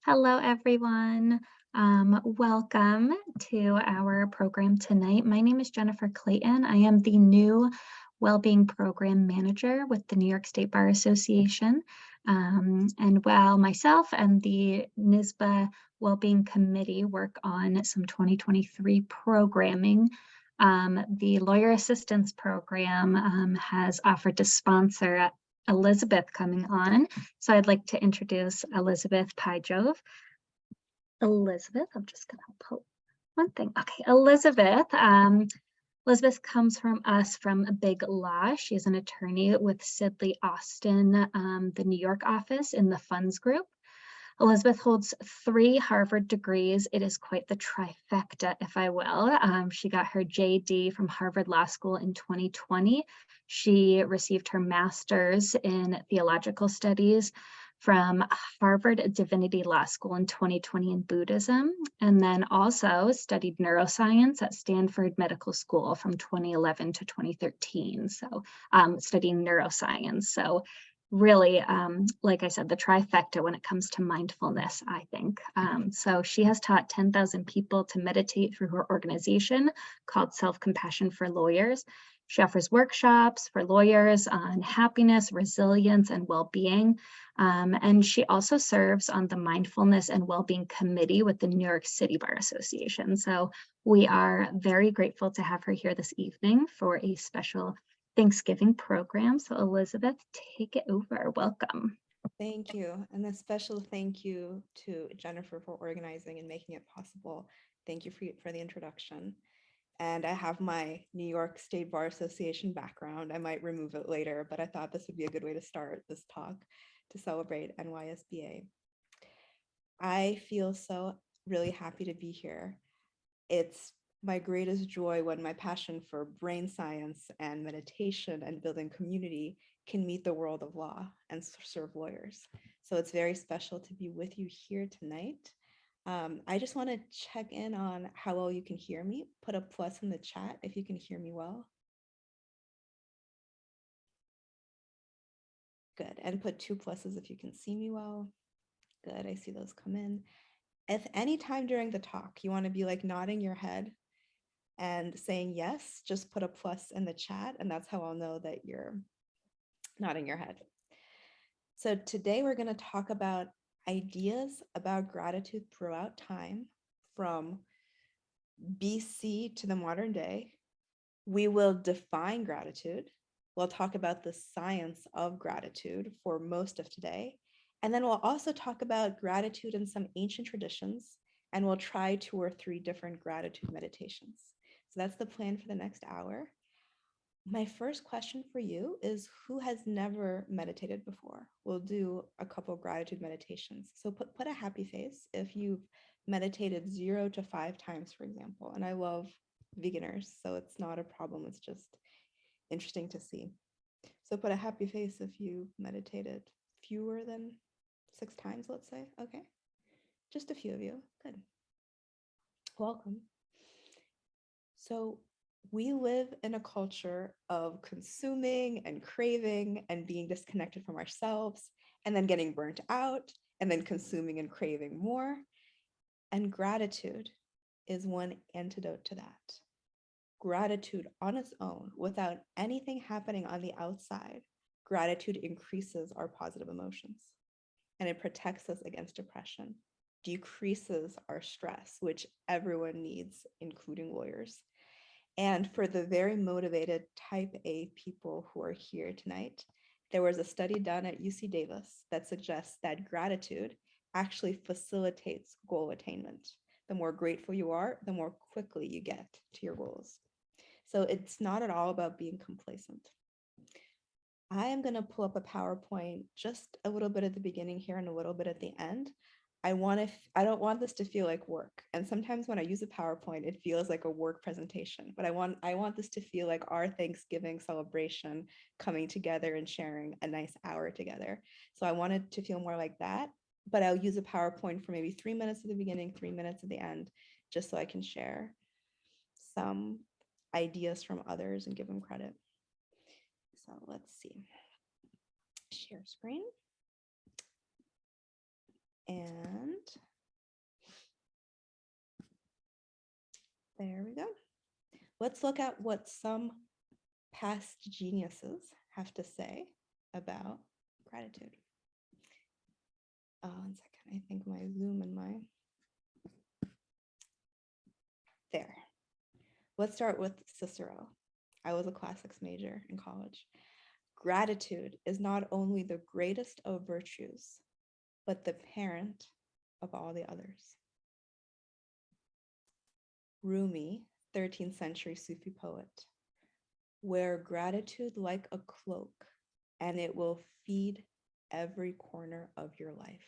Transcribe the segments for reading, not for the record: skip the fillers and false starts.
Hello, everyone. Welcome to our program tonight. My name is Jennifer Clayton. I am the new Wellbeing Program Manager with the New York State Bar Association. And while myself and the NYSBA Wellbeing Committee work on some 2023 programming, the Lawyer Assistance Program has offered to sponsor Elizabeth coming on. So I'd like to introduce Elizabeth Pyjove. Elizabeth, I'm just going to pull one thing. Okay, Elizabeth comes from us from Big Law. She's an attorney with Sidley Austin, the New York office in the funds group. Elizabeth holds 3 Harvard degrees. It is quite the trifecta, if I will. She got her JD from Harvard Law School in 2020. She received her master's in theological studies from Harvard Divinity Law School in 2020 in Buddhism, and then also studied neuroscience at Stanford Medical School from 2011 to 2013. So studying neuroscience. So really, like I said, the trifecta when it comes to mindfulness, I think. So she has taught 10,000 people to meditate through her organization called Self-Compassion for Lawyers. She offers workshops for lawyers on happiness, resilience, and well-being. And she also serves on the Mindfulness and Wellbeing Committee with the New York City Bar Association. So we are very grateful to have her here this evening for a special Thanksgiving program. So Elizabeth, take it over. Welcome. Thank you. And a special thank you to Jennifer for organizing and making it possible. Thank you for the introduction. And I have my New York State Bar Association background. I might remove it later, but I thought this would be a good way to start this talk to celebrate NYSBA. I feel so really happy to be here. It's my greatest joy when my passion for brain science and meditation and building community can meet the world of law and serve lawyers. So it's very special to be with you here tonight. I just want to check in on how well you can hear me. Put a plus in the chat if you can hear me well. Good. And put 2 pluses if you can see me well. Good. I see those come in. If any time during the talk you want to be like nodding your head and saying yes, just put a plus in the chat, and that's how I'll know that you're nodding your head. So today we're going to talk about ideas about gratitude throughout time from BC to the modern day. We will define gratitude. We'll talk about the science of gratitude for most of today. And then we'll also talk about gratitude in some ancient traditions, and we'll try 2 or 3 different gratitude meditations. So that's the plan for the next hour. My first question for you is, who has never meditated before? We'll do a couple of gratitude meditations. So put a happy face if you've meditated 0 to 5 times, for example. And I love beginners, so it's not a problem. It's just interesting to see. So put a happy face if you meditated fewer than 6 times, let's say. Okay. Just a few of you. Good. Welcome. So we live in a culture of consuming and craving and being disconnected from ourselves, and then getting burnt out, and then consuming and craving more. And gratitude is one antidote to that. Gratitude on its own, without anything happening on the outside, gratitude increases our positive emotions, and it protects us against depression, decreases our stress, which everyone needs, including lawyers. And for the very motivated type A people who are here tonight, there was a study done at UC Davis that suggests that gratitude actually facilitates goal attainment. The more grateful you are, the more quickly you get to your goals. So it's not at all about being complacent. I am going to pull up a PowerPoint just a little bit at the beginning here and a little bit at the end. I don't want this to feel like work. And sometimes when I use a PowerPoint, it feels like a work presentation, but I want this to feel like our Thanksgiving celebration, coming together and sharing a nice hour together. So I want it to feel more like that, but I'll use a PowerPoint for maybe 3 minutes at the beginning, 3 minutes at the end, just so I can share some ideas from others and give them credit. So let's see. Share screen. And Let's look at what some past geniuses have to say about gratitude. 1 second, I think my Zoom and my, there. Let's start with Cicero. I was a classics major in college. Gratitude is not only the greatest of virtues, but the parent of all the others. Rumi, 13th century Sufi poet. Wear gratitude like a cloak, and it will feed every corner of your life.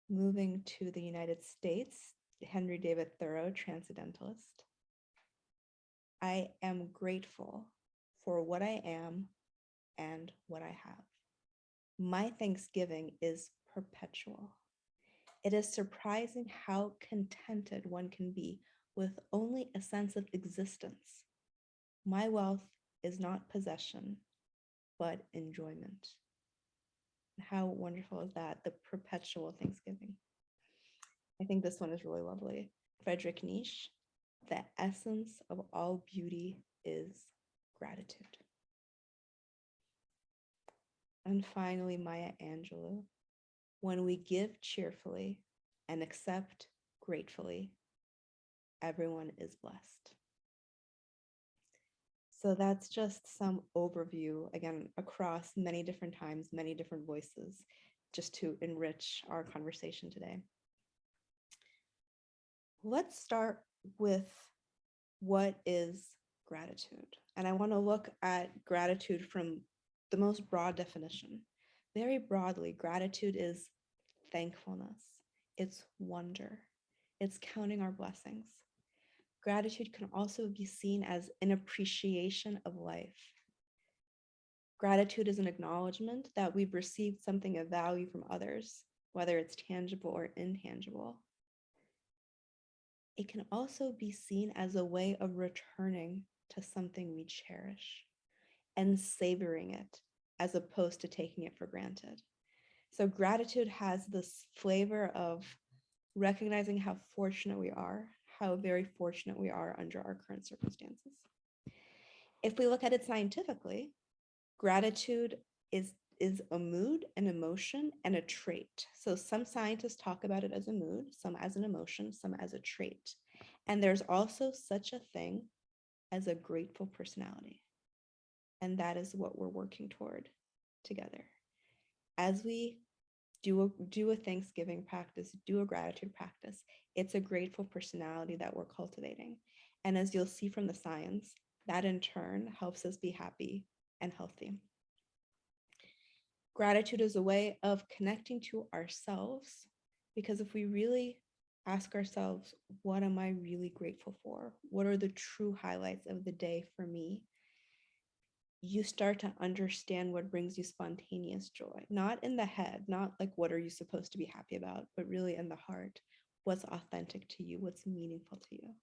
Moving to the United States, Henry David Thoreau, transcendentalist. I am grateful for what I am and what I have. My thanksgiving is perpetual. It is surprising how contented one can be with only a sense of existence. My wealth is not possession, but enjoyment. How wonderful is that? The perpetual thanksgiving. I think this one is really lovely. Friedrich Nietzsche, the essence of all beauty is gratitude. And finally, Maya Angelou, when we give cheerfully and accept gratefully, everyone is blessed. So that's just some overview, again, across many different times, many different voices, just to enrich our conversation today. Let's start with what is gratitude. And I want to look at gratitude from the most broad definition. Very broadly, gratitude is thankfulness, it's wonder, it's counting our blessings. Gratitude can also be seen as an appreciation of life. Gratitude is an acknowledgement that we've received something of value from others, whether it's tangible or intangible. It can also be seen as a way of returning to something we cherish and savoring it as opposed to taking it for granted. So gratitude has this flavor of recognizing how fortunate we are, how very fortunate we are under our current circumstances. If we look at it scientifically, gratitude is a mood, an emotion, and a trait. So some scientists talk about it as a mood, some as an emotion, some as a trait. And there's also such a thing as a grateful personality. And that is what we're working toward together. As we do a Thanksgiving practice, do a gratitude practice, it's a grateful personality that we're cultivating. And as you'll see from the science, that in turn helps us be happy and healthy. Gratitude is a way of connecting to ourselves, because if we really ask ourselves, what am I really grateful for? What are the true highlights of the day for me? You start to understand what brings you spontaneous joy, not in the head, not like what are you supposed to be happy about, but really in the heart. What's authentic to you? What's meaningful to you?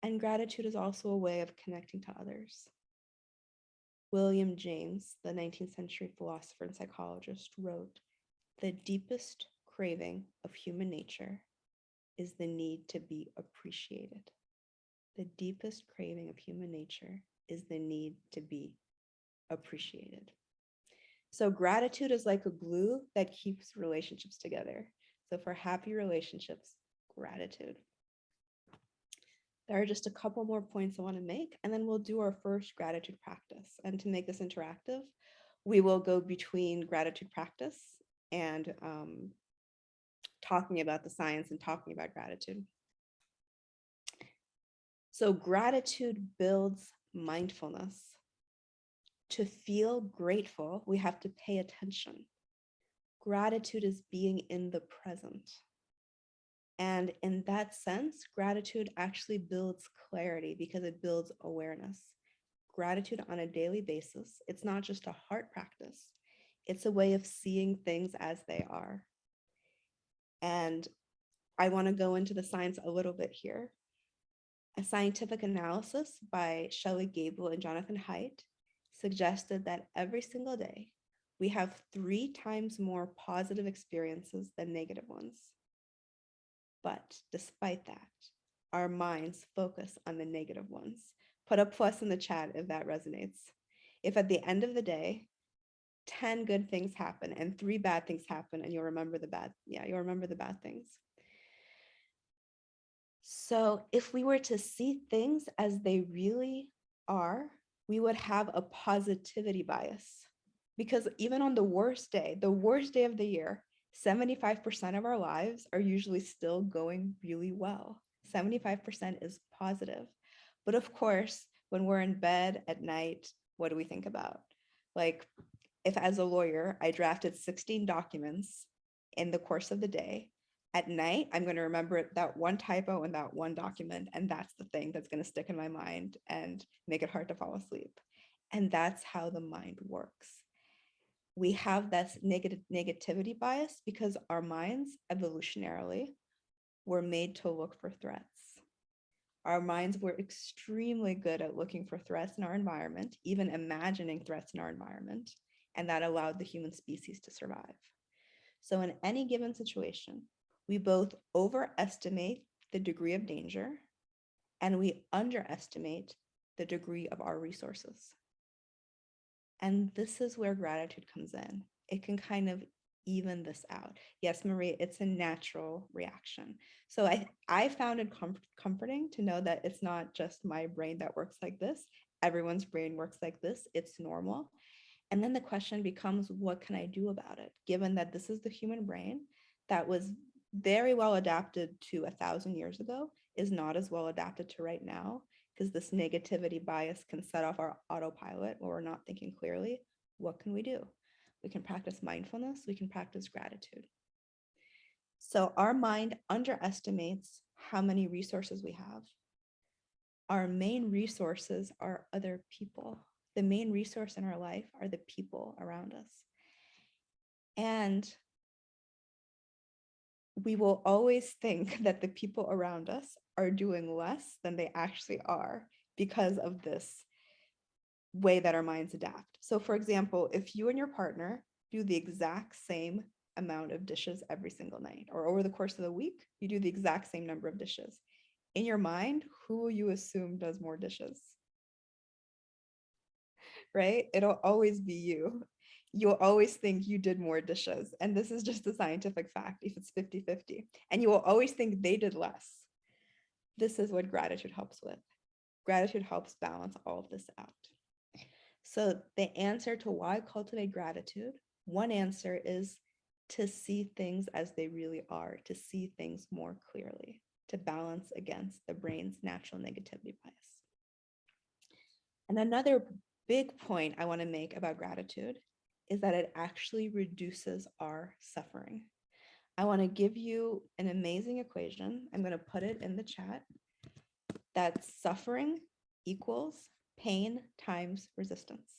And gratitude is also a way of connecting to others. William James, the 19th century philosopher and psychologist, wrote, "The deepest craving of human nature is the need to be appreciated." The deepest craving of human nature is the need to be appreciated. So gratitude is like a glue that keeps relationships together. So for happy relationships, gratitude. There are just a couple more points I want to make, and then we'll do our first gratitude practice. And to make this interactive, we will go between gratitude practice and talking about the science and talking about gratitude. So gratitude builds mindfulness. To feel grateful, we have to pay attention. Gratitude is being in the present. And in that sense, gratitude actually builds clarity because it builds awareness. Gratitude on a daily basis, it's not just a heart practice, it's a way of seeing things as they are. And I want to go into the science a little bit here. A scientific analysis by Shelley Gable and Jonathan Haidt suggested that every single day, we have 3 times more positive experiences than negative ones. But despite that, our minds focus on the negative ones. Put a plus in the chat if that resonates. If at the end of the day, 10 good things happen and 3 bad things happen, and you'll remember the bad, you'll remember the bad things. So if we were to see things as they really are, we would have a positivity bias. Because even on the worst day of the year, 75% of our lives are usually still going really well. 75% is positive. But of course, when we're in bed at night, what do we think about? Like, if as a lawyer, I drafted 16 documents in the course of the day, at night, I'm going to remember that one typo in that one document, and that's the thing that's going to stick in my mind and make it hard to fall asleep. And that's how the mind works. We have this negativity bias because our minds evolutionarily were made to look for threats. Our minds were extremely good at looking for threats in our environment, even imagining threats in our environment, and that allowed the human species to survive. So in any given situation, we both overestimate the degree of danger and we underestimate the degree of our resources. And this is where gratitude comes in. It can kind of even this out. Yes, Marie, it's a natural reaction. So I found it comforting to know that it's not just my brain that works like this. Everyone's brain works like this. It's normal. And then the question becomes, what can I do about it? Given that this is the human brain that was very well adapted to 1,000 years ago, is not as well adapted to right now, because this negativity bias can set off our autopilot when we're not thinking clearly. What can we do? We can practice mindfulness, we can practice gratitude. So our mind underestimates how many resources we have. Our main resources are other people. The main resource in our life are the people around us. And we will always think that the people around us are doing less than they actually are because of this way that our minds adapt. So for example, if you and your partner do the exact same amount of dishes every single night, or over the course of the week, you do the exact same number of dishes, in your mind, who will you assume does more dishes? Right? It'll always be you. You'll always think you did more dishes. And this is just a scientific fact if it's 50-50. And you will always think they did less. This is what gratitude helps with. Gratitude helps balance all of this out. So the answer to why cultivate gratitude, one answer is to see things as they really are, to see things more clearly, to balance against the brain's natural negativity bias. And another big point I want to make about gratitude is that it actually reduces our suffering. I want to give you an amazing equation. I'm going to put it in the chat. That suffering equals pain times resistance.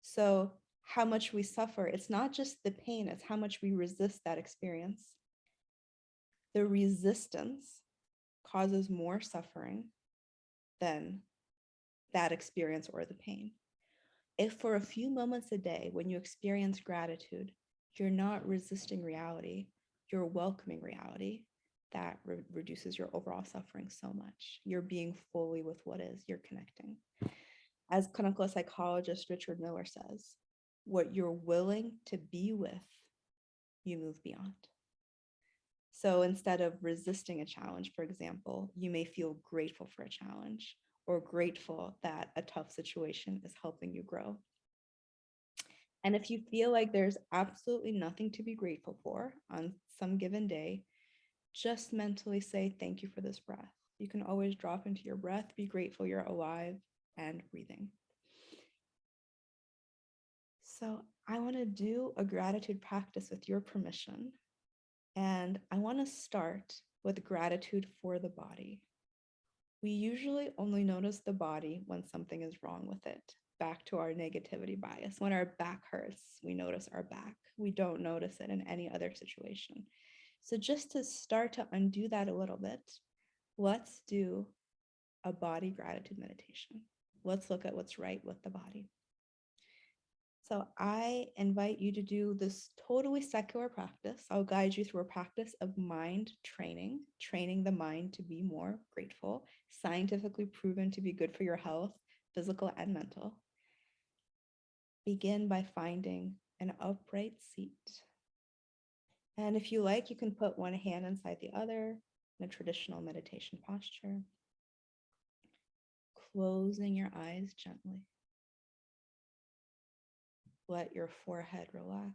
So how much we suffer, it's not just the pain, it's how much we resist that experience. The resistance causes more suffering than that experience or the pain. If for a few moments a day, when you experience gratitude, you're not resisting reality, you're welcoming reality, that reduces your overall suffering so much. You're being fully with what is, you're connecting. As clinical psychologist Richard Miller says, what you're willing to be with, you move beyond. So instead of resisting a challenge, for example, you may feel grateful for a challenge or grateful that a tough situation is helping you grow. And if you feel like there's absolutely nothing to be grateful for on some given day, just mentally say, thank you for this breath. You can always drop into your breath, be grateful you're alive and breathing. So I want to do a gratitude practice with your permission. And I want to start with gratitude for the body. We usually only notice the body when something is wrong with it. Back to our negativity bias. When our back hurts, we notice our back. We don't notice it in any other situation. So just to start to undo that a little bit, let's do a body gratitude meditation. Let's look at what's right with the body. So I invite you to do this totally secular practice. I'll guide you through a practice of mind training, training the mind to be more grateful, scientifically proven to be good for your health, physical and mental. Begin by finding an upright seat. And if you like, you can put one hand inside the other in a traditional meditation posture. Closing your eyes gently. Let your forehead relax.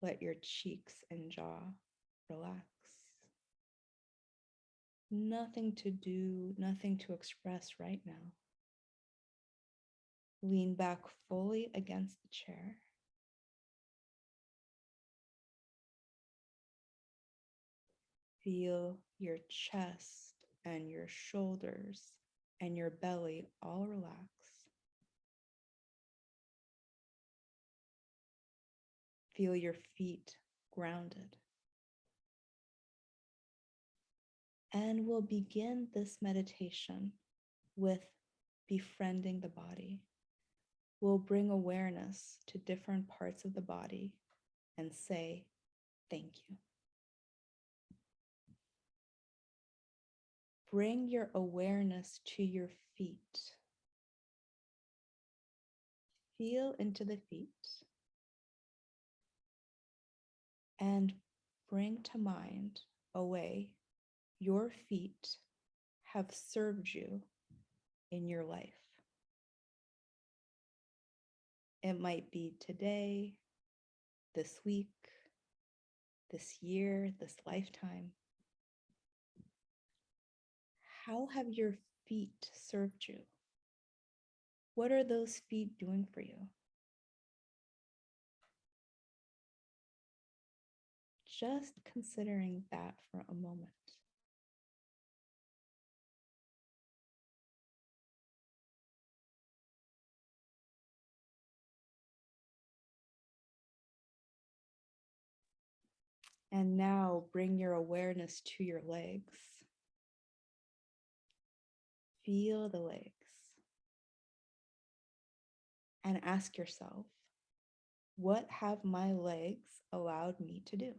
Let your cheeks and jaw relax. Nothing to do, nothing to express right now. Lean back fully against the chair. Feel your chest and your shoulders and your belly all relax. Feel your feet grounded. And we'll begin this meditation with befriending the body. We'll bring awareness to different parts of the body and say, thank you. Bring your awareness to your feet. Feel into the feet and bring to mind a way your feet have served you in your life. It might be today, this week, this year, this lifetime. How have your feet served you? What are those feet doing for you? Just considering that for a moment. And now bring your awareness to your legs. Feel the legs. And ask yourself, what have my legs allowed me to do?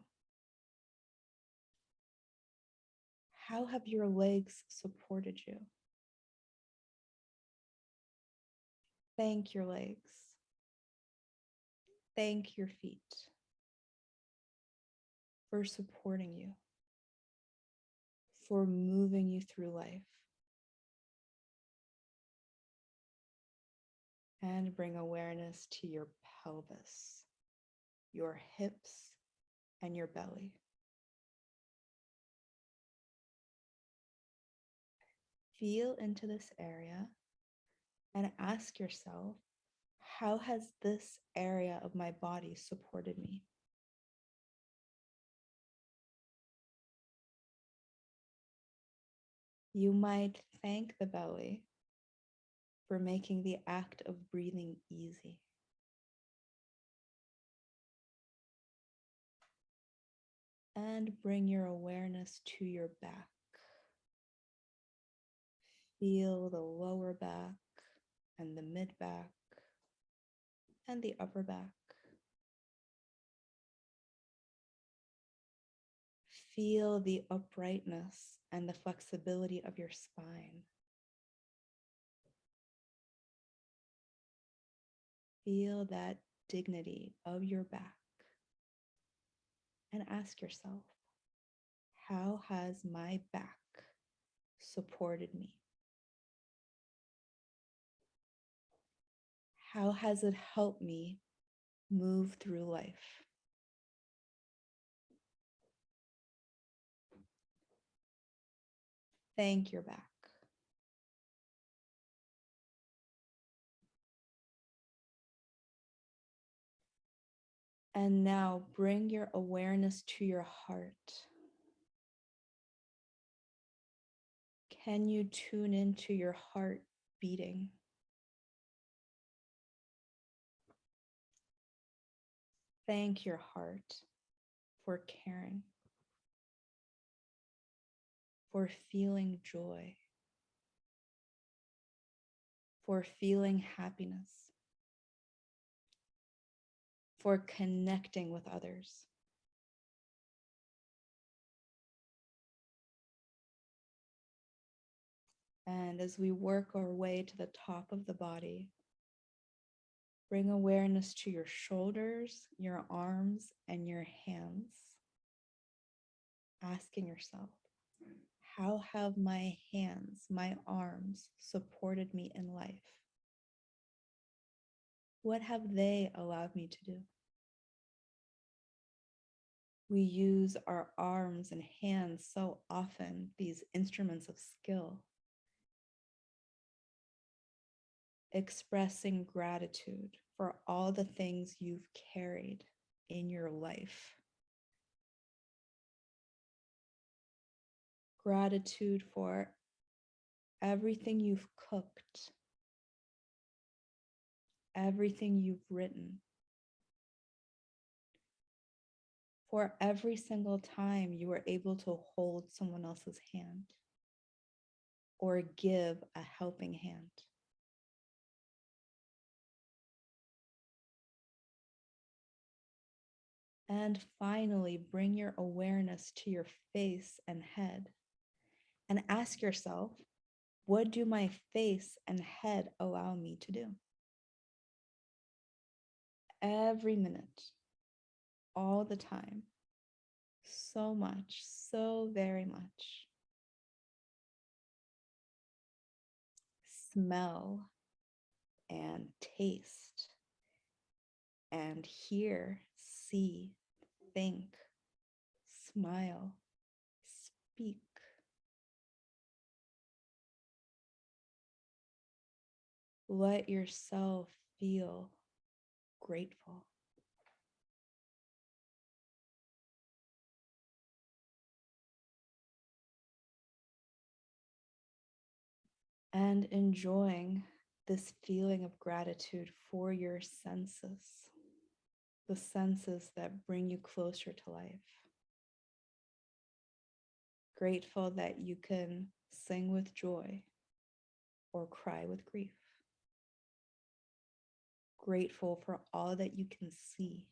How have your legs supported you? Thank your legs. Thank your feet for supporting you, for moving you through life. And bring awareness to your pelvis, your hips, and your belly. Feel into this area and ask yourself, how has this area of my body supported me? You might thank the belly for making the act of breathing easy. And bring your awareness to your back. Feel the lower back and the mid back and the upper back. Feel the uprightness and the flexibility of your spine. Feel that dignity of your back. And ask yourself, how has my back supported me? How has it helped me move through life? Thank your back. And now bring your awareness to your heart. Can you tune into your heart beating? Thank your heart for caring, for feeling joy, for feeling happiness, for connecting with others. And as we work our way to the top of the body, bring awareness to your shoulders, your arms, and your hands. Asking yourself, how have my hands, my arms supported me in life? What have they allowed me to do? We use our arms and hands so often, these instruments of skill, expressing gratitude for all the things you've carried in your life. Gratitude for everything you've cooked, everything you've written, for every single time you were able to hold someone else's hand or give a helping hand. And finally, bring your awareness to your face and head and ask yourself, what do my face and head allow me to do? Every minute, all the time, so much, so very much. Smell and taste and hear, see, think, smile, speak. Let yourself feel grateful. And enjoying this feeling of gratitude for your senses, the senses that bring you closer to life. Grateful that you can sing with joy or cry with grief. Grateful for all that you can see.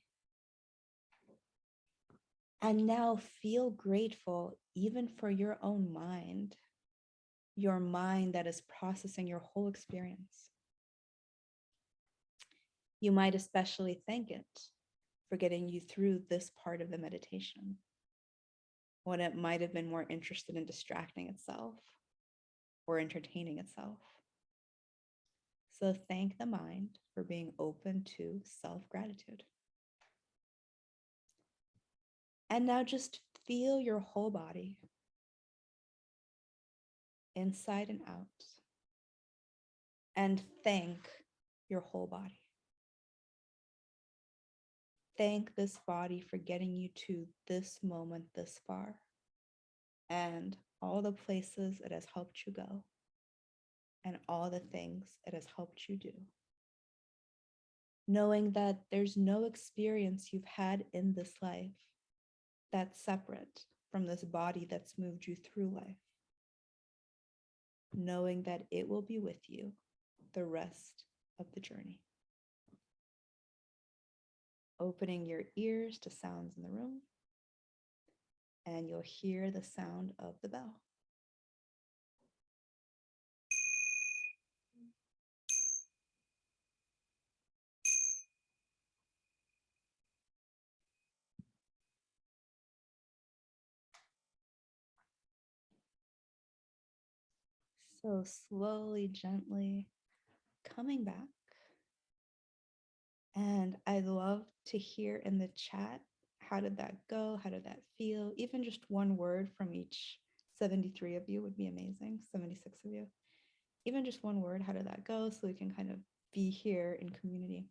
And now feel grateful even for your own mind, your mind that is processing your whole experience. You might especially thank it for getting you through this part of the meditation, when it might have been more interested in distracting itself or entertaining itself. So thank the mind for being open to self-gratitude. And now just feel your whole body, inside and out, and thank your whole body. Thank this body for getting you to this moment this far, and all the places it has helped you go, and all the things it has helped you do. Knowing that there's no experience you've had in this life that's separate from this body that's moved you through life. Knowing that it will be with you the rest of the journey. Opening your ears to sounds in the room, and you'll hear the sound of the bell. So slowly, gently coming back. And I'd love to hear in the chat, how did that go? How did that feel? Even just one word from each 73 of you would be amazing, 76 of you. Even just one word, how did that go? So we can kind of be here in community.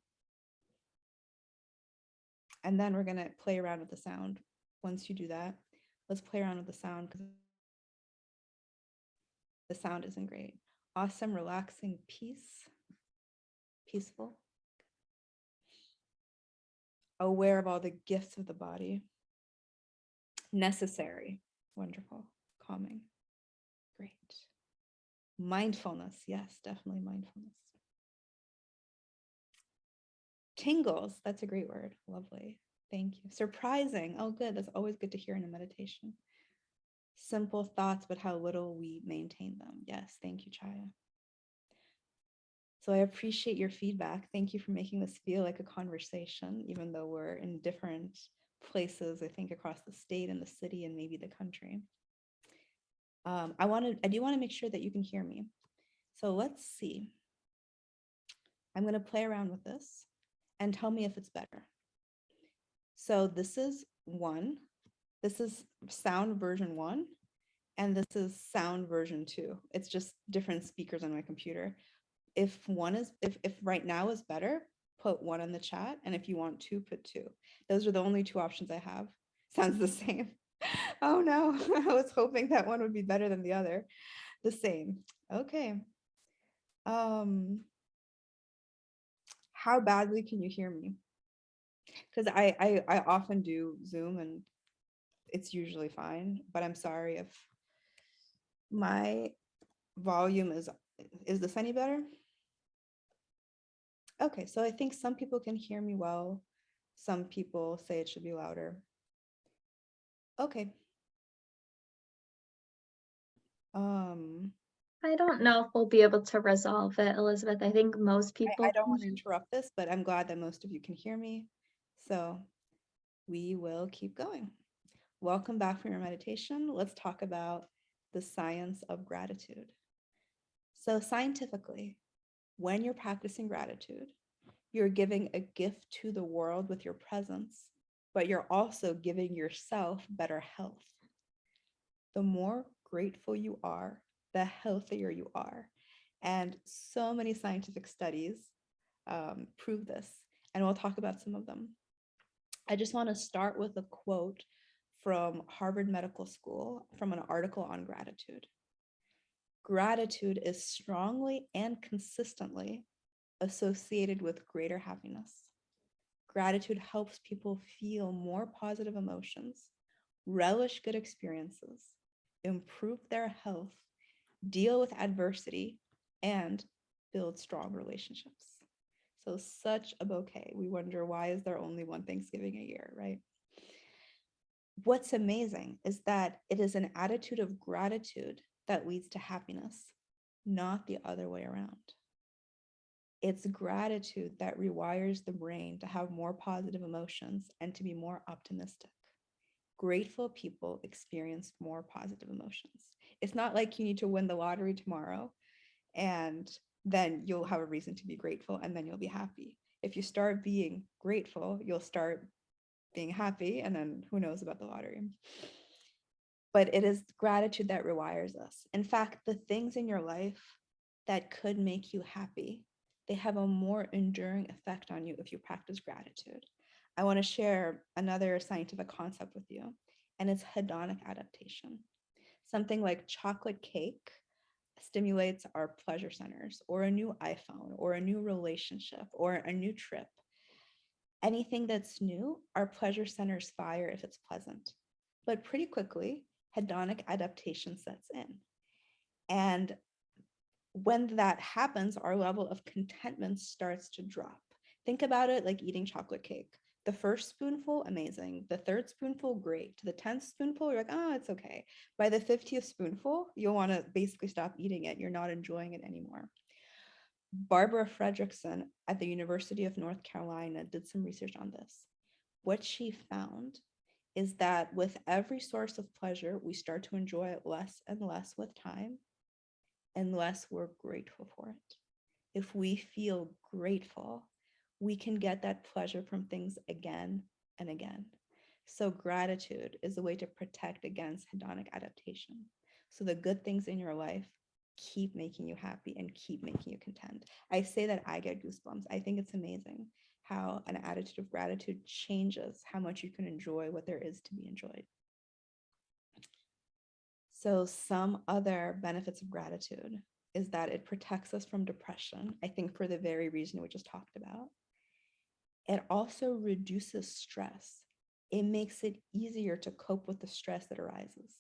And then we're gonna play around with the sound. Once you do that, let's play around with the sound because the sound isn't great. Awesome, relaxing, peaceful. Aware of all the gifts of the body. Necessary, wonderful, calming, great. Mindfulness, yes, definitely mindfulness. Tingles, that's a great word. Lovely. Thank you. Surprising. Oh, good. That's always good to hear in a meditation. Simple thoughts, but how little we maintain them. Yes, thank you, Chaya. So I appreciate your feedback. Thank you for making this feel like a conversation, even though we're in different places, I think, across the state and the city and maybe the country. I do want to make sure that you can hear me. So let's see. I'm going to play around with this and tell me if it's better. So this is one. This is sound version 1, and this is sound version 2. It's just different speakers on my computer. If right now is better, put 1 in the chat, and if you want 2, put 2. Those are the only 2 options I have. Sounds the same. Oh no, I was hoping that one would be better than the other. The same. Okay. How badly can you hear me? Because I often do Zoom and it's usually fine, but I'm sorry if my volume is this any better? Okay, so I think some people can hear me well. Some people say it should be louder. Okay. I don't know if we'll be able to resolve it, Elizabeth. I think most people I don't can want to interrupt this, but I'm glad that most of you can hear me. So we will keep going. Welcome back from your meditation. Let's talk about the science of gratitude. So scientifically, when you're practicing gratitude, you're giving a gift to the world with your presence, but you're also giving yourself better health. The more grateful you are, the healthier you are. And so many scientific studies prove this, and we'll talk about some of them. I just want to start with a quote from Harvard Medical School from an article on gratitude. Gratitude is strongly and consistently associated with greater happiness. Gratitude helps people feel more positive emotions, relish good experiences, improve their health, deal with adversity, and build strong relationships. So such a bouquet. We wonder, why is there only one Thanksgiving a year, right? What's amazing is that it is an attitude of gratitude that leads to happiness, not the other way around. It's gratitude that rewires the brain to have more positive emotions and to be more optimistic. Grateful people experience more positive emotions. It's not like you need to win the lottery tomorrow and then you'll have a reason to be grateful and then you'll be happy. If you start being grateful, you'll start being happy, and then who knows about the lottery. But it is gratitude that rewires us. In fact, the things in your life that could make you happy, they have a more enduring effect on you if you practice gratitude. I want to share another scientific concept with you, and it's hedonic adaptation. Something like chocolate cake stimulates our pleasure centers, or a new iPhone, or a new relationship, or a new trip. Anything that's new, our pleasure centers fire if it's pleasant. But pretty quickly, hedonic adaptation sets in. And when that happens, our level of contentment starts to drop. Think about it like eating chocolate cake. The first spoonful, amazing. The third spoonful, great. To the 10th spoonful, you're like, oh, it's okay. By the 50th spoonful, you'll want to basically stop eating it. You're not enjoying it anymore. Barbara Fredrickson at the University of North Carolina did some research on this. What she found is that with every source of pleasure, we start to enjoy it less and less with time, unless we're grateful for it. If we feel grateful, we can get that pleasure from things again and again. So gratitude is a way to protect against hedonic adaptation. So the good things in your life keep making you happy and keep making you content. I say that I get goosebumps. I think it's amazing how an attitude of gratitude changes how much you can enjoy what there is to be enjoyed. So some other benefits of gratitude is that it protects us from depression, I think for the very reason we just talked about. It also reduces stress. It makes it easier to cope with the stress that arises.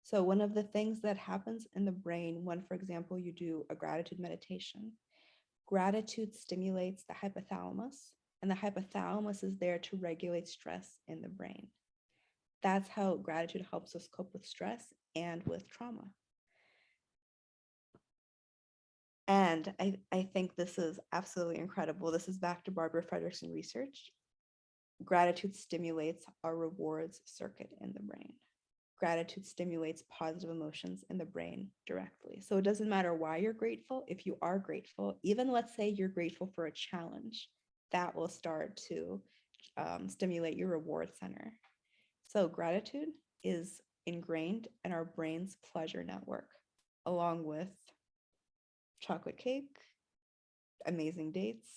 So one of the things that happens in the brain when, for example, you do a gratitude meditation, gratitude stimulates the hypothalamus, And the hypothalamus is there to regulate stress in the brain. That's how gratitude helps us cope with stress and with trauma. And I think this is absolutely incredible. This is back to Barbara Fredrickson research. Gratitude stimulates our rewards circuit in the brain. Gratitude stimulates positive emotions in the brain directly. So it doesn't matter why you're grateful. If you are grateful, even let's say you're grateful for a challenge, that will start to stimulate your reward center. So gratitude is ingrained in our brain's pleasure network, along with chocolate cake, amazing dates,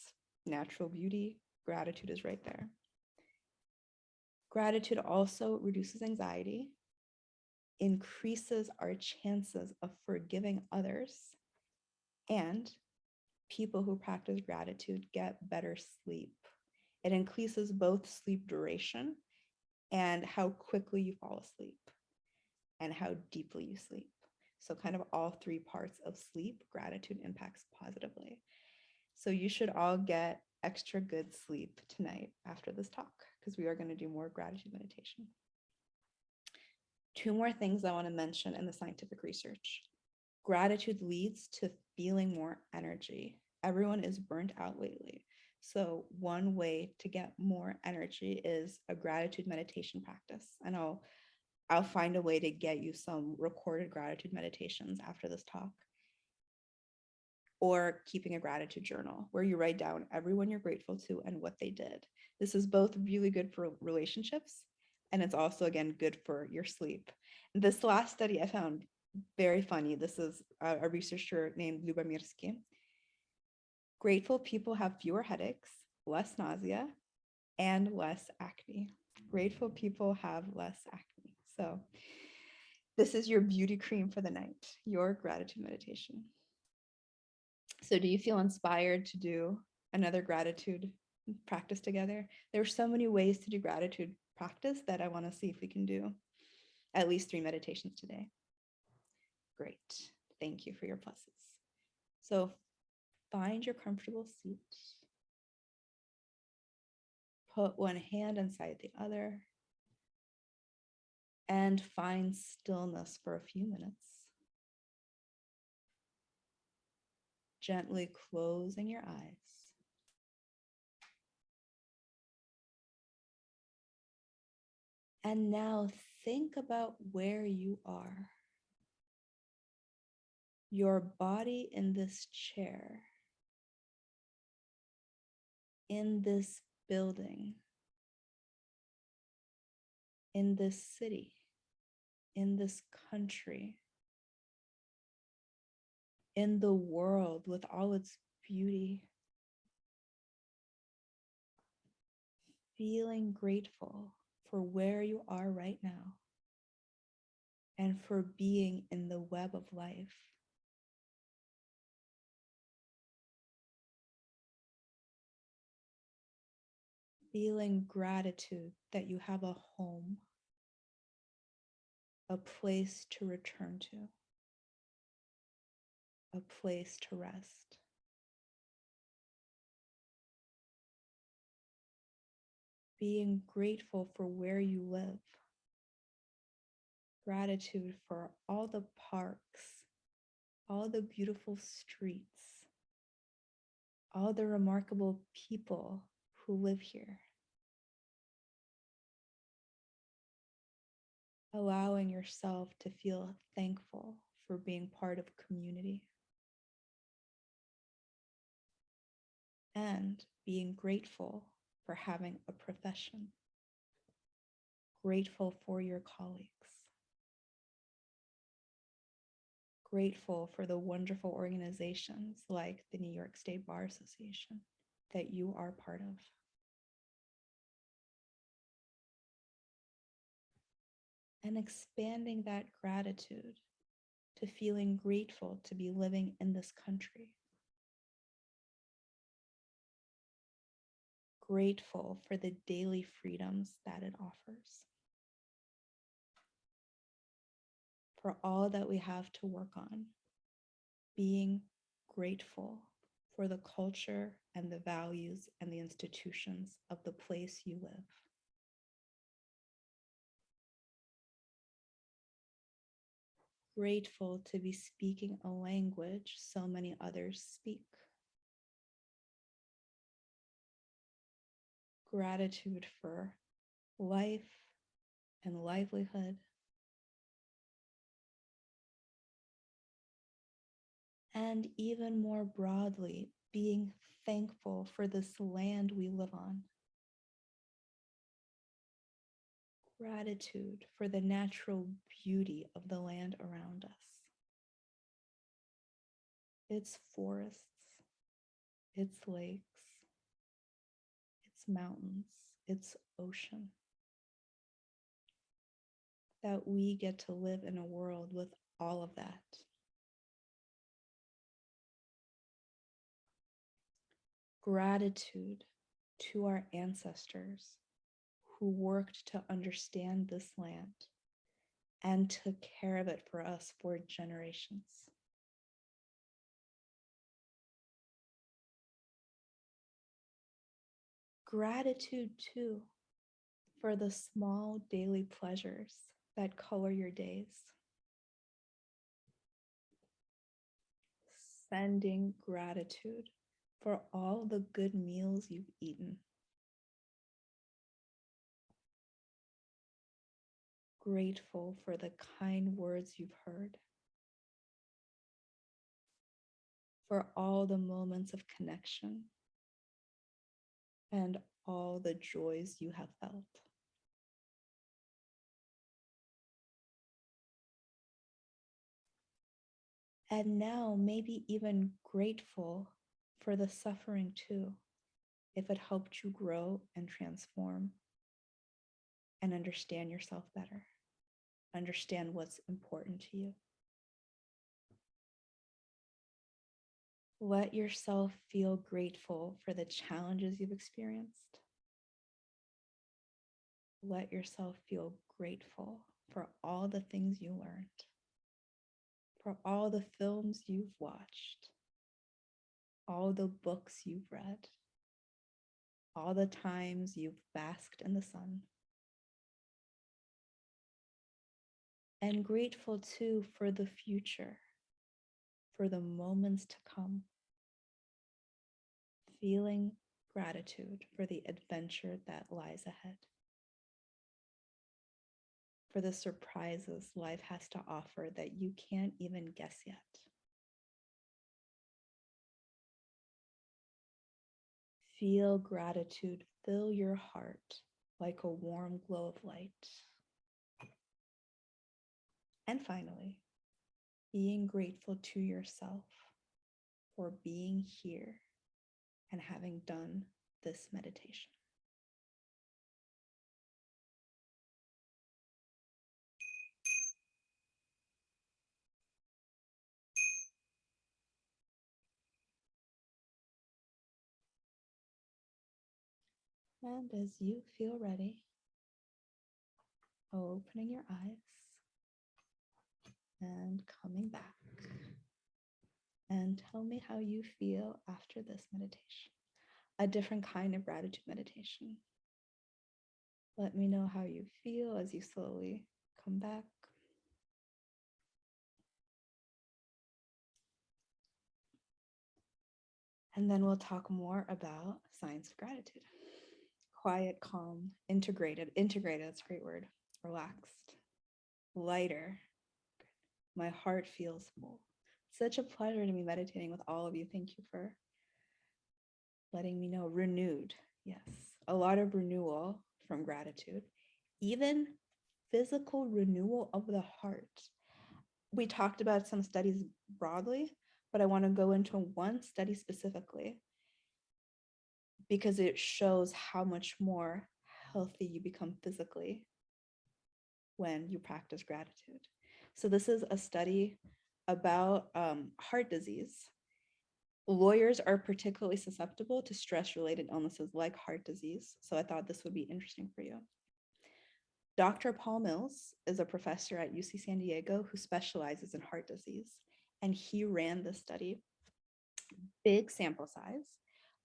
natural beauty. Gratitude is right there. Gratitude also reduces anxiety, increases our chances of forgiving others, and people who practice gratitude get better sleep. It increases both sleep duration and how quickly you fall asleep and how deeply you sleep. So kind of all three parts of sleep, gratitude impacts positively. So you should all get extra good sleep tonight after this talk, because we are going to do more gratitude meditation. Two more things I want to mention in the scientific research. Gratitude leads to feeling more energy. Everyone is burnt out lately. So one way to get more energy is a gratitude meditation practice. And I'll find a way to get you some recorded gratitude meditations after this talk. Or keeping a gratitude journal where you write down everyone you're grateful to and what they did. This is both really good for relationships, and it's also, again, good for your sleep. This last study I found very funny. This is a researcher named Luba Mirsky. Grateful people have fewer headaches, less nausea, and less acne. Grateful people have less acne. So this is your beauty cream for the night, your gratitude meditation. So do you feel inspired to do another gratitude practice together? There are so many ways to do gratitude practice that I want to see if we can do at least 3 meditations today. Great. Thank you for your pluses. So find your comfortable seat. Put one hand inside the other and find stillness for a few minutes. Gently closing your eyes. And now think about where you are. Your body in this chair, in this building, in this city, in this country, in the world with all its beauty. Feeling grateful for where you are right now and for being in the web of life. Feeling gratitude that you have a home, a place to return to, a place to rest. Being grateful for where you live. Gratitude for all the parks, all the beautiful streets, all the remarkable people who live here. Allowing yourself to feel thankful for being part of community. And being grateful for having a profession. Grateful for your colleagues. Grateful for the wonderful organizations like the New York State Bar Association that you are part of. And expanding that gratitude to feeling grateful to be living in this country. Grateful for the daily freedoms that it offers. For all that we have to work on. Being grateful for the culture and the values and the institutions of the place you live. Grateful to be speaking a language so many others speak. Gratitude for life and livelihood. And even more broadly, being thankful for this land we live on. Gratitude for the natural beauty of the land around us. Its forests, its lakes, its mountains, its ocean. That we get to live in a world with all of that. Gratitude to our ancestors who worked to understand this land and took care of it for us for generations. Gratitude too for the small daily pleasures that color your days. Sending gratitude for all the good meals you've eaten. Grateful for the kind words you've heard. For all the moments of connection and all the joys you have felt. And now maybe even grateful for the suffering too, if it helped you grow and transform and understand yourself better, understand what's important to you. Let yourself feel grateful for the challenges you've experienced. Let yourself feel grateful for all the things you learned, for all the films you've watched, all the books you've read, all the times you've basked in the sun. And grateful too for the future, for the moments to come. Feeling gratitude for the adventure that lies ahead, for the surprises life has to offer that you can't even guess yet. Feel gratitude fill your heart like a warm glow of light. And finally, being grateful to yourself for being here and having done this meditation. And as you feel ready, opening your eyes and coming back. And tell me how you feel after this meditation, a different kind of gratitude meditation. Let me know how you feel as you slowly come back. And then we'll talk more about science of gratitude. Quiet, calm, integrated, that's a great word, relaxed, lighter. My heart feels full. Such a pleasure to be meditating with all of you. Thank you for letting me know. Renewed, yes, a lot of renewal from gratitude, even physical renewal of the heart. We talked about some studies broadly, but I want to go into one study specifically because it shows how much more healthy you become physically when you practice gratitude. So this is a study about heart disease. Lawyers are particularly susceptible to stress-related illnesses like heart disease. So I thought this would be interesting for you. Dr. Paul Mills is a professor at UC San Diego who specializes in heart disease. And he ran this study, big sample size,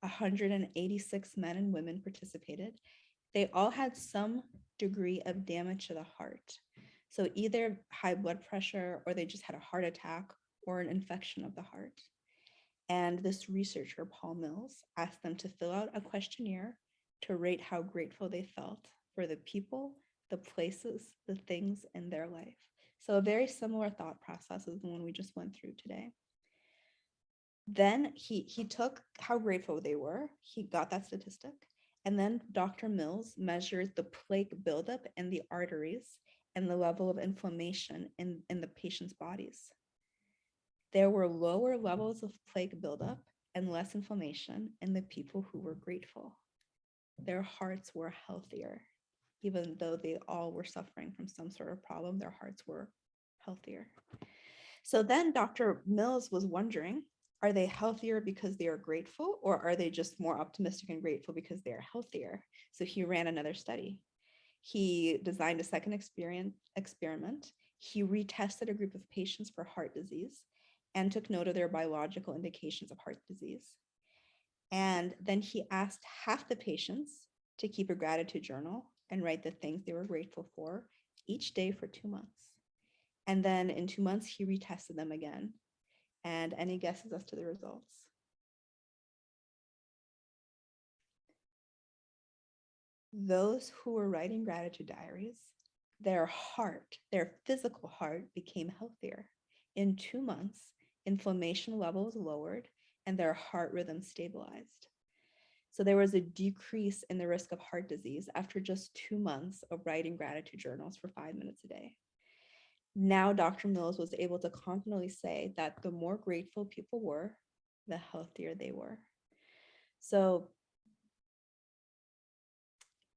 186 men and women participated. They all had some degree of damage to the heart. So either high blood pressure, or they just had a heart attack or an infection of the heart. And this researcher, Paul Mills, asked them to fill out a questionnaire to rate how grateful they felt for the people, the places, the things in their life. So a very similar thought process as the one we just went through today. Then he took how grateful they were. He got that statistic. And then Dr. Mills measured the plaque buildup in the arteries and the level of inflammation in the patient's bodies. There were lower levels of plaque buildup and less inflammation in the people who were grateful. Their hearts were healthier. Even though they all were suffering from some sort of problem, their hearts were healthier. So then Dr. Mills was wondering, are they healthier because they are grateful, or are they just more optimistic and grateful because they are healthier? So he ran another study. He designed a second experiment. He retested a group of patients for heart disease and took note of their biological indications of heart disease. And then he asked half the patients to keep a gratitude journal and write the things they were grateful for each day for 2 months. And then in 2 months, he retested them again. And any guesses as to the results? Those who were writing gratitude diaries, their heart, their physical heart became healthier. In 2 months, inflammation levels lowered and their heart rhythm stabilized. So there was a decrease in the risk of heart disease after just 2 months of writing gratitude journals for 5 minutes a day. Now, Dr. Mills was able to confidently say that the more grateful people were, the healthier they were. So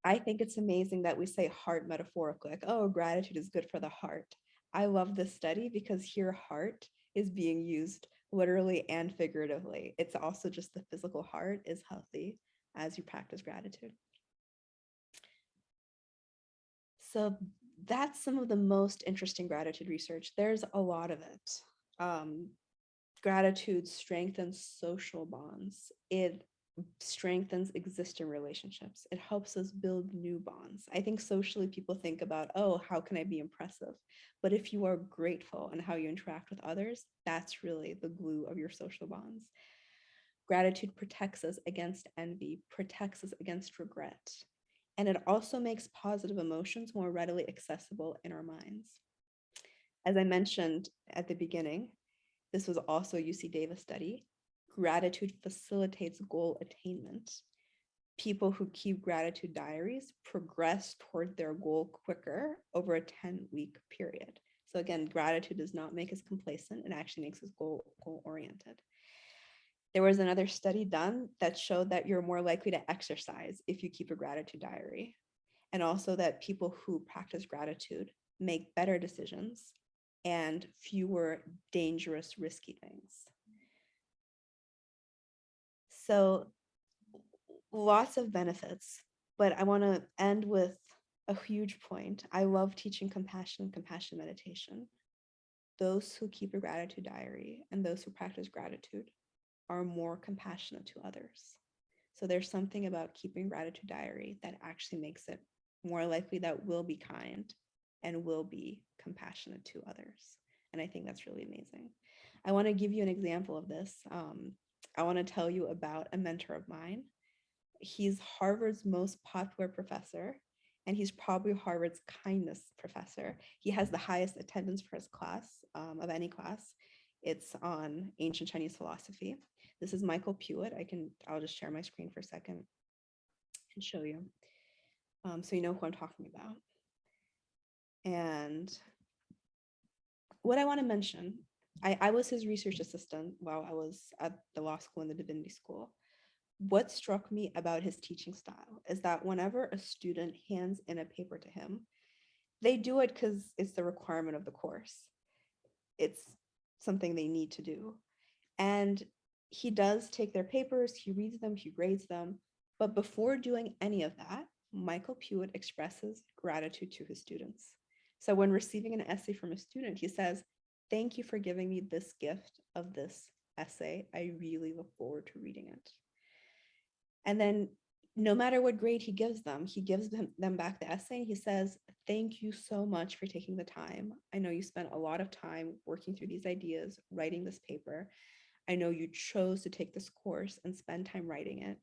I think it's amazing that we say heart metaphorically, like, oh, gratitude is good for the heart. I love this study because here heart is being used literally and figuratively. It's also just the physical heart is healthy as you practice gratitude. So that's some of the most interesting gratitude research. There's a lot of it. Gratitude strengthens social bonds. It strengthens existing relationships. It helps us build new bonds. I think socially people think about, oh, how can I be impressive? But if you are grateful in how you interact with others, that's really the glue of your social bonds. Gratitude protects us against envy, protects us against regret. And it also makes positive emotions more readily accessible in our minds. As I mentioned at the beginning, this was also a UC Davis study. Gratitude facilitates goal attainment. People who keep gratitude diaries progress toward their goal quicker over a 10-week period. So again, gratitude does not make us complacent. It actually makes us goal-oriented. There was another study done that showed that you're more likely to exercise if you keep a gratitude diary. And also that people who practice gratitude make better decisions and fewer dangerous, risky things. So lots of benefits, but I want to end with a huge point. I love teaching compassion meditation. Those who keep a gratitude diary and those who practice gratitude are more compassionate to others. So there's something about keeping gratitude diary that actually makes it more likely that we'll be kind and will be compassionate to others. And I think that's really amazing. I want to give you an example of this. I want to tell you about a mentor of mine. He's Harvard's most popular professor, and he's probably Harvard's kindness professor. He has the highest attendance for his class of any class. It's on ancient Chinese philosophy. This is Michael Puett. I'll just share my screen for a second and show you. So you know who I'm talking about. And what I want to mention, I was his research assistant while I was at the law school and the divinity school. What struck me about his teaching style is that whenever a student hands in a paper to him, they do it because it's the requirement of the course. It's something they need to do. And he does take their papers, he reads them, he grades them. But before doing any of that, Michael Puett expresses gratitude to his students. So when receiving an essay from a student, he says, "Thank you for giving me this gift of this essay. I really look forward to reading it." And then no matter what grade he gives them back the essay. He says, thank you so much for taking the time. I know you spent a lot of time working through these ideas, writing this paper. I know you chose to take this course and spend time writing it.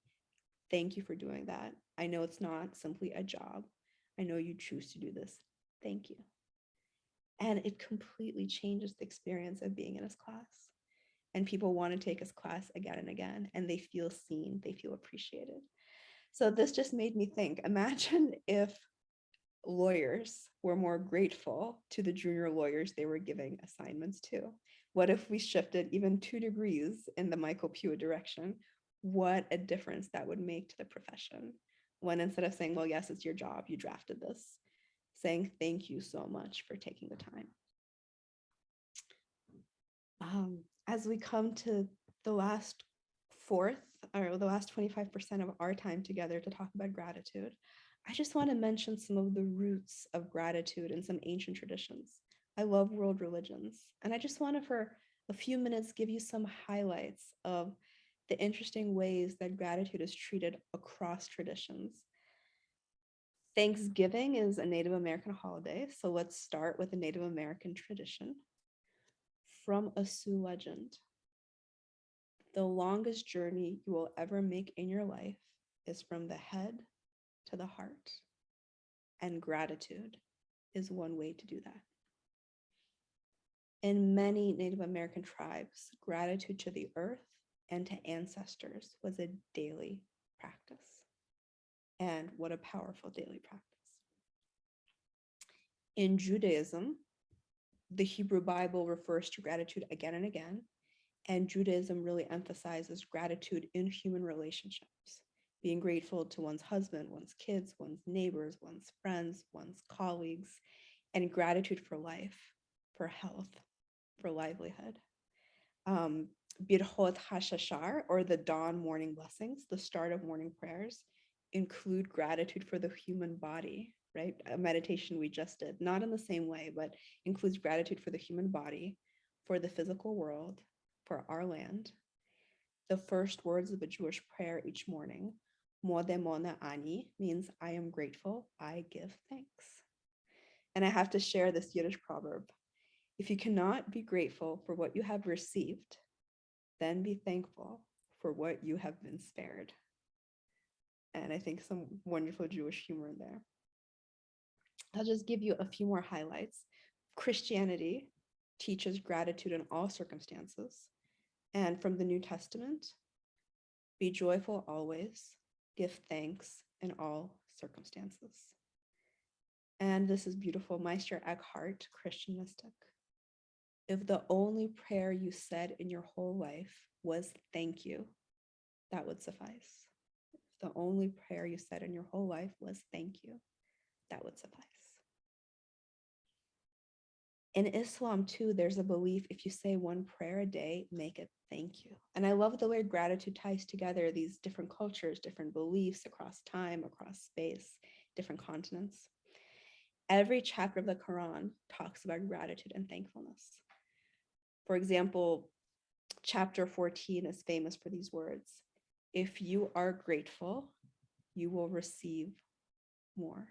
Thank you for doing that. I know it's not simply a job. I know you choose to do this. Thank you. And it completely changes the experience of being in his class. And people want to take his class again and again, and they feel seen, they feel appreciated. So this just made me think, imagine if lawyers were more grateful to the junior lawyers they were giving assignments to. What if we shifted even 2 degrees in the Michael Pua direction? What a difference that would make to the profession. When instead of saying, well, yes, it's your job, you drafted this, saying thank you so much for taking the time. As we come to the last fourth, or the last 25% of our time together to talk about gratitude, I just want to mention some of the roots of gratitude in some ancient traditions. I love world religions, and I just want to, for a few minutes, give you some highlights of the interesting ways that gratitude is treated across traditions. Thanksgiving is a Native American holiday, so let's start with a Native American tradition. From a Sioux legend, the longest journey you will ever make in your life is from the head to the heart, and gratitude is one way to do that. In many Native American tribes, gratitude to the earth and to ancestors was a daily practice. And what a powerful daily practice. In Judaism, the Hebrew Bible refers to gratitude again and again, and Judaism really emphasizes gratitude in human relationships, being grateful to one's husband, one's kids, one's neighbors, one's friends, one's colleagues, and gratitude for life, for health, for livelihood. Birchot HaShachar, or the dawn morning blessings, the start of morning prayers, include gratitude for the human body, right? A meditation we just did, not in the same way, but includes gratitude for the human body, for the physical world, for our land. The first words of a Jewish prayer each morning, Modeh Mona Ani, means I am grateful, I give thanks. And I have to share this Yiddish proverb. If you cannot be grateful for what you have received, then be thankful for what you have been spared. And I think some wonderful Jewish humor in there. I'll just give you a few more highlights. Christianity teaches gratitude in all circumstances. And from the New Testament, be joyful always, give thanks in all circumstances. And this is beautiful. Meister Eckhart, Christian mystic. If the only prayer you said in your whole life was thank you, that would suffice. If the only prayer you said in your whole life was thank you, that would suffice. In Islam too, there's a belief if you say one prayer a day, make it thank you. And I love the way gratitude ties together these different cultures, different beliefs across time, across space, different continents. Every chapter of the Quran talks about gratitude and thankfulness. For example, chapter 14 is famous for these words. If you are grateful, you will receive more.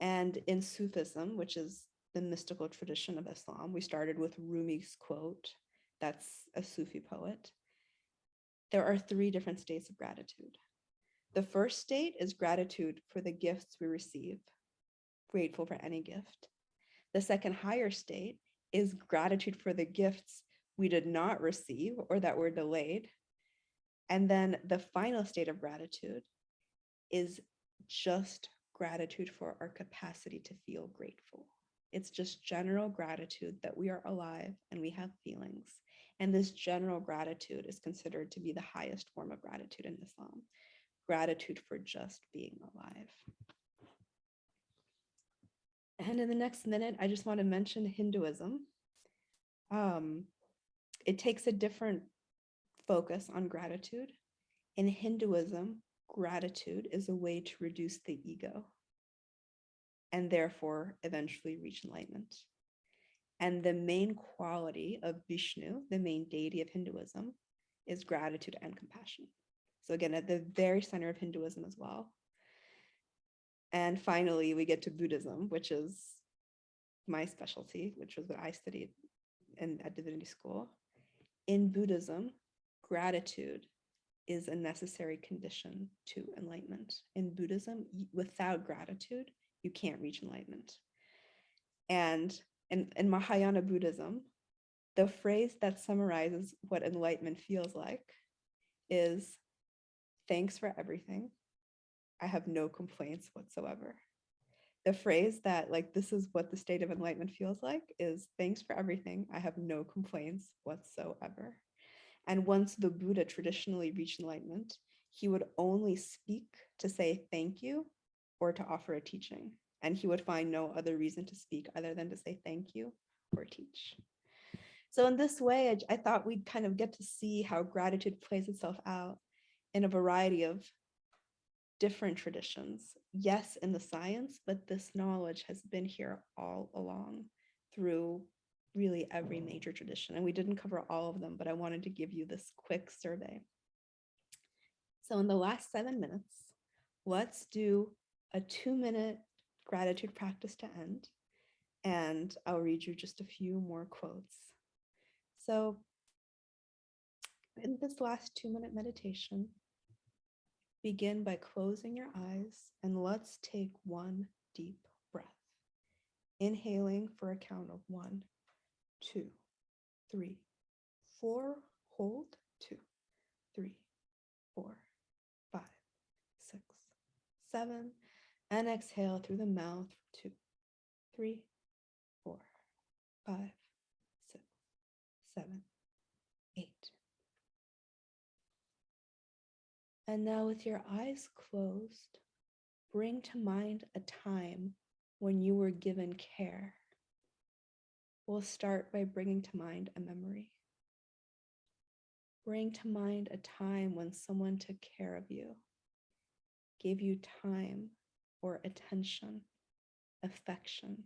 And in Sufism, which is the mystical tradition of Islam, we started with Rumi's quote, that's a Sufi poet. There are 3 different states of gratitude. The first state is gratitude for the gifts we receive, grateful for any gift. The second higher state is gratitude for the gifts we did not receive or that were delayed. And then the final state of gratitude is just gratitude for our capacity to feel grateful. It's just general gratitude that we are alive and we have feelings. And this general gratitude is considered to be the highest form of gratitude in Islam. Gratitude for just being alive. And in the next minute, I just want to mention Hinduism. It takes a different focus on gratitude. In Hinduism, gratitude is a way to reduce the ego and therefore eventually reach enlightenment. And the main quality of Vishnu, the main deity of Hinduism, is gratitude and compassion. So again, at the very center of Hinduism as well. And finally, we get to Buddhism, which is my specialty, which was what I studied at divinity school. In Buddhism, gratitude is a necessary condition to enlightenment. In Buddhism, without gratitude, you can't reach enlightenment. And in Mahayana Buddhism, the phrase that summarizes what enlightenment feels like is, thanks for everything. I have no complaints whatsoever. The phrase that, like, this is what the state of enlightenment feels like is, thanks for everything. I have no complaints whatsoever. And once the Buddha traditionally reached enlightenment, he would only speak to say thank you or to offer a teaching. And he would find no other reason to speak other than to say thank you or teach. So in this way, I thought we'd kind of get to see how gratitude plays itself out in a variety of different traditions. Yes, in the science, but this knowledge has been here all along through really every major tradition. And we didn't cover all of them, but I wanted to give you this quick survey. So in the last 7 minutes, let's do a 2-minute gratitude practice to end. And I'll read you just a few more quotes. So in this last 2-minute meditation, begin by closing your eyes and let's take one deep breath. Inhaling for a count of 1, 2, 3, 4, hold, 2, 3, 4, 5, 6, 7, and exhale through the mouth, 2, 3, 4, 5, 6, 7, 8. And now with your eyes closed, bring to mind a time when you were given care. We'll start by bringing to mind a memory. Bring to mind a time when someone took care of you, gave you time or attention, affection,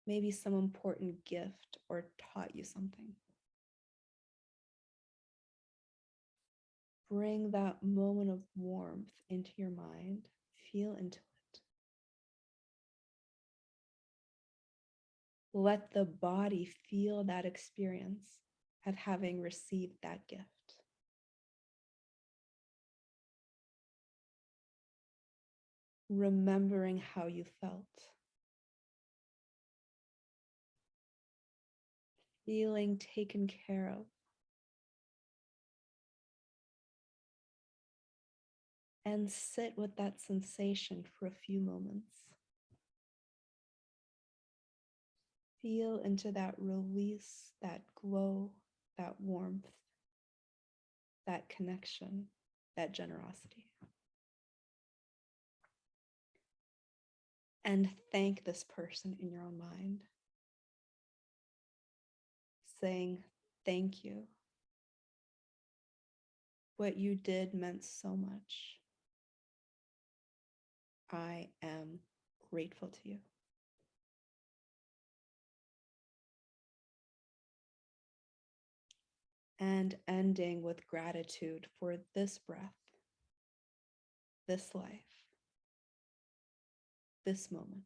maybe some important gift or taught you something. Bring that moment of warmth into your mind, feel into it. Let the body feel that experience of having received that gift. Remembering how you felt. Feeling taken care of. And sit with that sensation for a few moments. Feel into that release, that glow, that warmth, that connection, that generosity. And thank this person in your own mind, saying, thank you. What you did meant so much. I am grateful to you. And ending with gratitude for this breath, this life, this moment.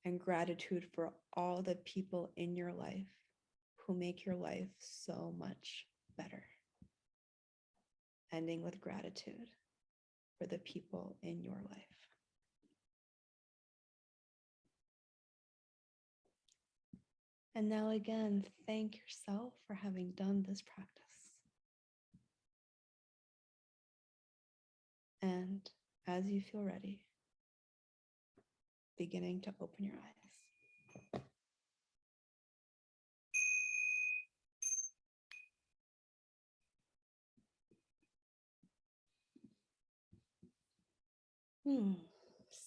And gratitude for all the people in your life who make your life so much better. Ending with gratitude for the people in your life. And now again, thank yourself for having done this practice. And as you feel ready, beginning to open your eyes.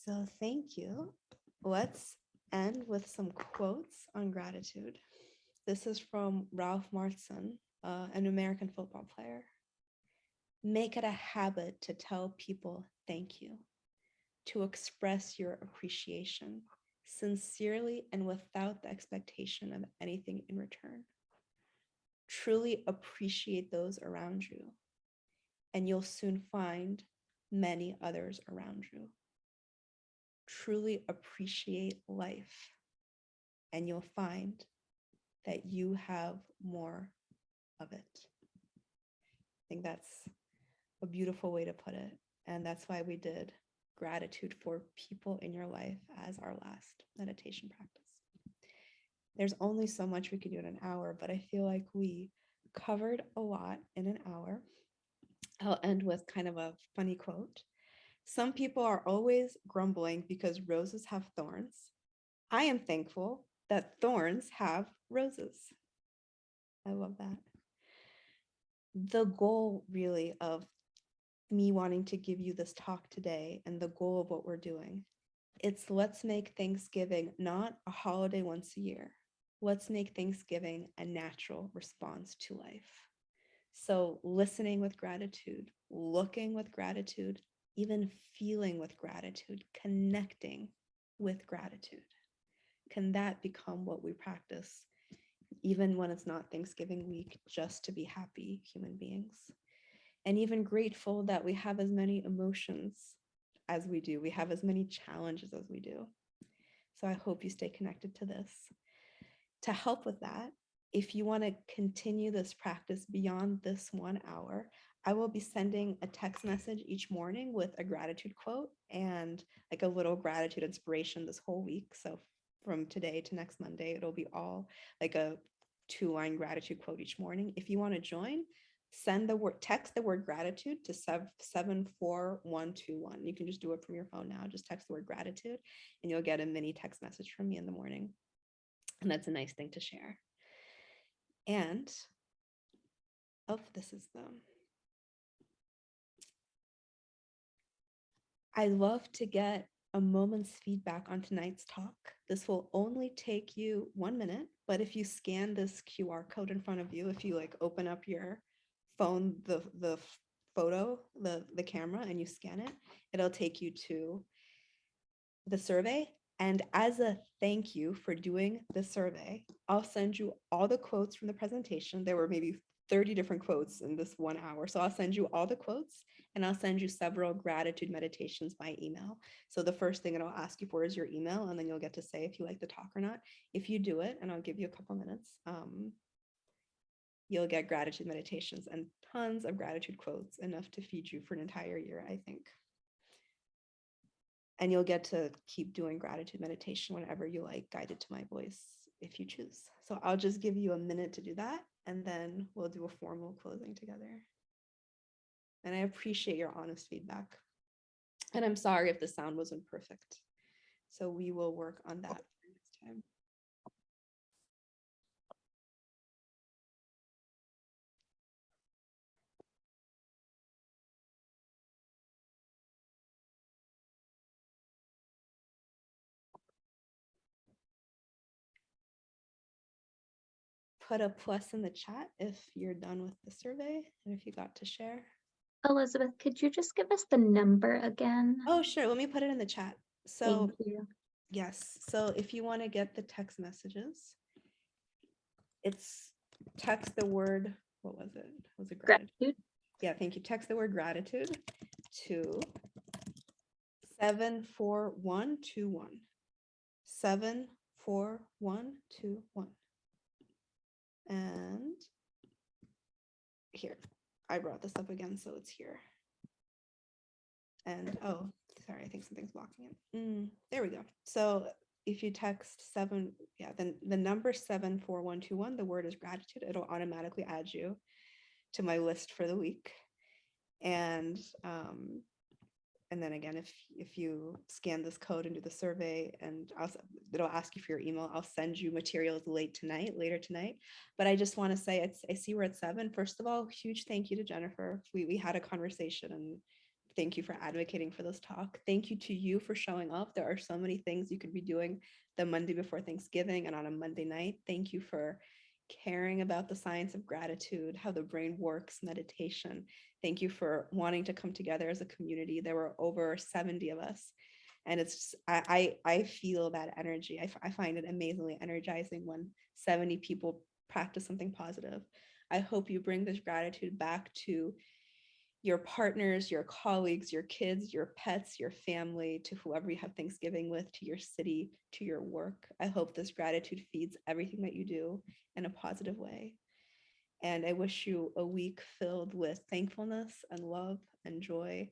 So thank you. Let's end with some quotes on gratitude. This is from Ralph Marston, an American football player. Make it a habit to tell people thank you, to express your appreciation sincerely and without the expectation of anything in return. Truly appreciate those around you, and you'll soon find many others around you. Truly appreciate life, and you'll find that you have more of it. I think that's a beautiful way to put it. And that's why we did gratitude for people in your life as our last meditation practice. There's only so much we could do in an hour, but I feel like we covered a lot in an hour. I'll end with kind of a funny quote. Some people are always grumbling because roses have thorns. I am thankful that thorns have roses. I love that. The goal really of me wanting to give you this talk today and the goal of what we're doing, it's let's make Thanksgiving not a holiday once a year. Let's make Thanksgiving a natural response to life. So listening with gratitude, looking with gratitude, even feeling with gratitude, connecting with gratitude. Can that become what we practice, even when it's not Thanksgiving week, just to be happy human beings? And even grateful that we have as many emotions as we do. We have as many challenges as we do. So I hope you stay connected to this. To help with that, if you want to continue this practice beyond this 1 hour, I will be sending a text message each morning with a gratitude quote and like a little gratitude inspiration this whole week. So from today to next Monday, it'll be all like a 2-line gratitude quote each morning. If you want to join, text the word gratitude to 74121. You can just do it from your phone now. Just text the word gratitude and you'll get a mini text message from me in the morning. And that's a nice thing to share. And this is them. I love to get a moment's feedback on tonight's talk. This will only take you 1 minute, but if you scan this QR code in front of you, if you like open up your phone, the photo, the camera, and you scan it, it'll take you to the survey. And as a thank you for doing the survey, I'll send you all the quotes from the presentation. There were maybe 30 different quotes in this 1 hour. So I'll send you all the quotes and I'll send you several gratitude meditations by email. So the first thing it'll ask you for is your email, and then you'll get to say if you like the talk or not. If you do it, and I'll give you a couple minutes, you'll get gratitude meditations and tons of gratitude quotes, enough to feed you for an entire year, I think. And you'll get to keep doing gratitude meditation whenever you like, guided to my voice, if you choose. So I'll just give you a minute to do that, and then we'll do a formal closing together. And I appreciate your honest feedback. And I'm sorry if the sound wasn't perfect. So we will work on that next time. Put a plus in the chat if you're done with the survey and if you got to share. Elizabeth, could you just give us the number again? Oh, sure. Let me put it in the chat. So Thank you. yes. So if you want to get the text messages, it's text the word, what was it? Was it gratitude? Yeah, thank you. Text the word gratitude to 74121. 74121. And here, I brought this up again, so it's here. And oh, sorry, I think something's blocking it. There we go. So if you text then the number 74121, the word is gratitude, it'll automatically add you to my list for the week. And then again, if you scan this code and do the survey, and it'll ask you for your email, I'll send you materials later tonight. But I just want to say, I see we're at 7. First of all, huge thank you to Jennifer. We had a conversation, and thank you for advocating for this talk. Thank you to you for showing up. There are so many things you could be doing the Monday before Thanksgiving and on a Monday night. Thank you for caring about the science of gratitude, how the brain works, meditation. Thank you for wanting to come together as a community. There were over 70 of us. And it's just, I feel that energy. I find it amazingly energizing when 70 people practice something positive. I hope you bring this gratitude back to your partners, your colleagues, your kids, your pets, your family, to whoever you have Thanksgiving with, to your city, to your work. I hope this gratitude feeds everything that you do in a positive way. And I wish you a week filled with thankfulness and love and joy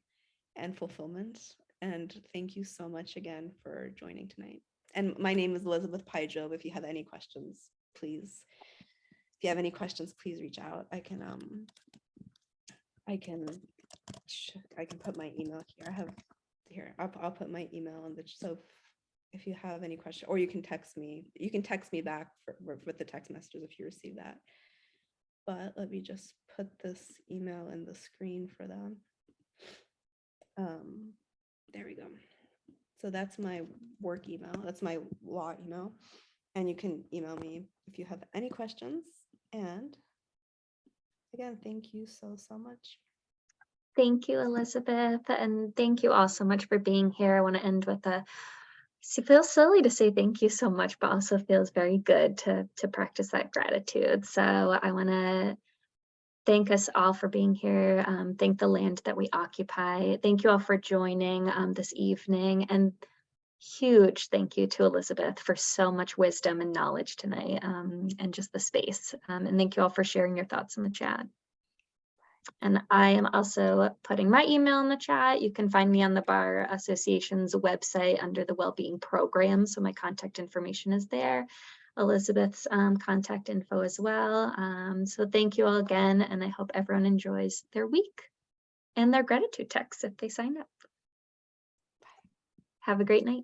and fulfillment. And thank you so much again for joining tonight. And my name is Elizabeth Pyjob. If you have any questions, please. If you have any questions, please reach out. I can put my email here. I'll put my email in the, so if you have any question, or you can text me back with the text messages if you receive that. But let me just put this email in the screen for them. There we go. So that's my work email. That's my law email. And you can email me if you have any questions. And again, thank you so much. Thank you, Elizabeth, and thank you all so much for being here. I want to end with it feels silly to say thank you so much, but also feels very good to practice that gratitude. So I want to thank us all for being here. Thank the land that we occupy. Thank you all for joining this evening, and huge thank you to Elizabeth for so much wisdom and knowledge tonight, and just the space. And thank you all for sharing your thoughts in the chat. And I am also putting my email in the chat. You can find me on the Bar Association's website under the Wellbeing Program. So my contact information is there. Elizabeth's contact info as well. So thank you all again. And I hope everyone enjoys their week and their gratitude texts if they sign up. Have a great night.